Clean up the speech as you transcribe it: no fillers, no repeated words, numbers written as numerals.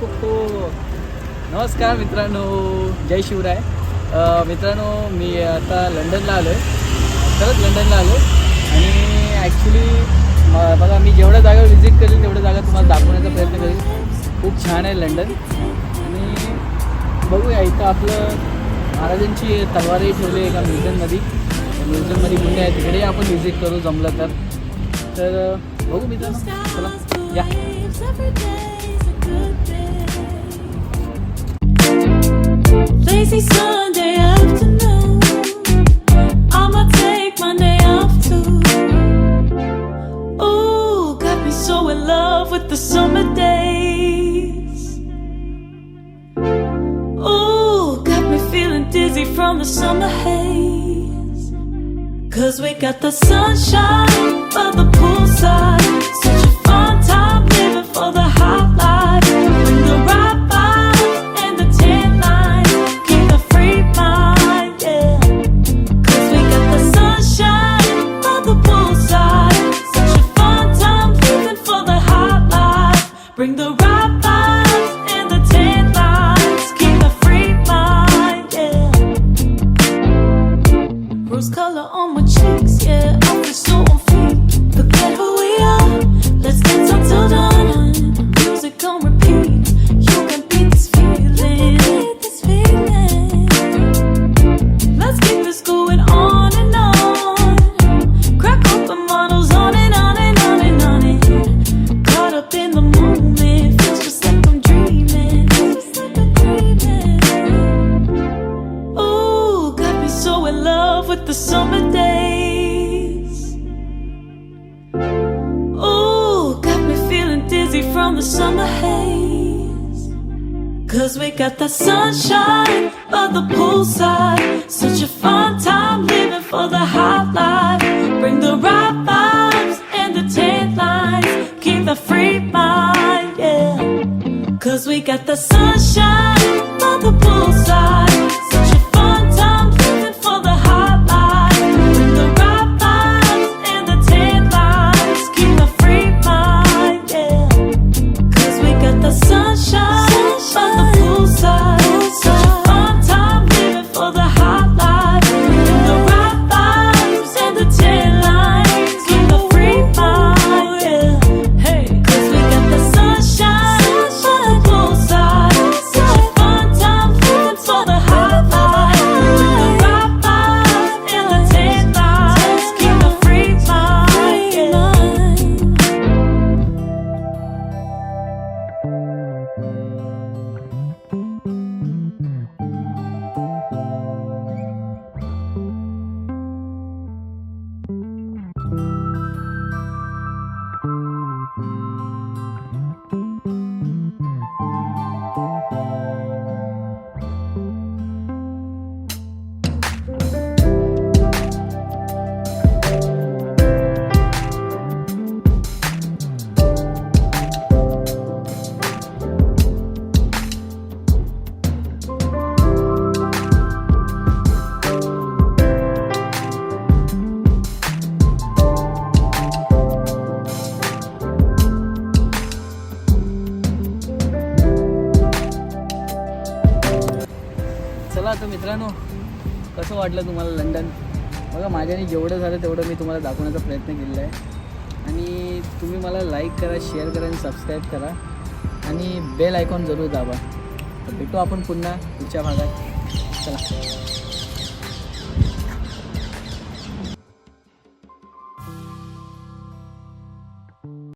हो. नमस्कार मित्रांनो, जय शिवराय. मित्रांनो, मी आता लंडनला आलो आहे, खरंच लंडनला आलो आणि ॲक्च्युली बघा, मी जेवढ्या जागा व्हिजिट करेल तेवढ्या जागा तुम्हाला दाखवण्याचा प्रयत्न करेल. खूप छान आहे लंडन आणि बघूया इथं आपलं महाराजांची तलवारही ठेवली एका म्युझियममध्ये गुन्हे आहे, तिकडे आपण व्हिजिट करू जमलं तर बघू मित्रांनो, चला या. Lazy Sunday afternoon, I'ma take Monday off too. Ooh, got me so in love with the summer days. Ooh, got me feeling dizzy from the summer haze. 'Cause we got the sunshine by the poolside, such a fun time living for the hot life. Bring the right vibes and the tan lines, keep the free mind, yeah. 'Cause we got the sunshine by the poolside, such a fun time living for the hot life. Bring the right vibes and the tan lines, keep the free mind, yeah. Rose color on my cheeks, yeah, I feel so on fleek. Forget who we are, let's dance until dawn. Music on repeat, you can beat this feeling. Let's keep this going on and on. Crack open models on and on and on and on it. Caught up in the moment, feels just like I'm dreaming. Ooh, got me so in love with the summer days. Ooh, got me feeling dizzy from the summer haze. 'Cause we got the sunshine by the poolside, such a fun time living for the hot life. Bring the right vibes and the tan lines, keep the free mind, yeah. 'Cause we got the sunshine by the poolside, such a fun time living for the hot life. Bring the right vibes and the tan lines, keep the free mind, yeah. 'Cause we got the sunshine by the poolside, such a fun time living for the hot life. Bring the right vibes and the tan lines, keep the free mind, yeah. Hey, 'cause we got the sunshine by the poolside, such a fun time living for the hot life. Bring the right vibes and the tan lines, keep the free mind, yeah. चला आता मित्रांनो, कसं वाटलं तुम्हाला London? बघा, माझ्याने जेवढं झालं तेवढं मी तुम्हाला दाखवण्याचा प्रयत्न केलेला आहे आणि तुम्ही मला लाईक करा, शेअर करा आणि सबस्क्राईब करा आणि बेल आयकॉन जरूर दाबा. तर भेटू आपण पुन्हा पुढच्या भागात. चला.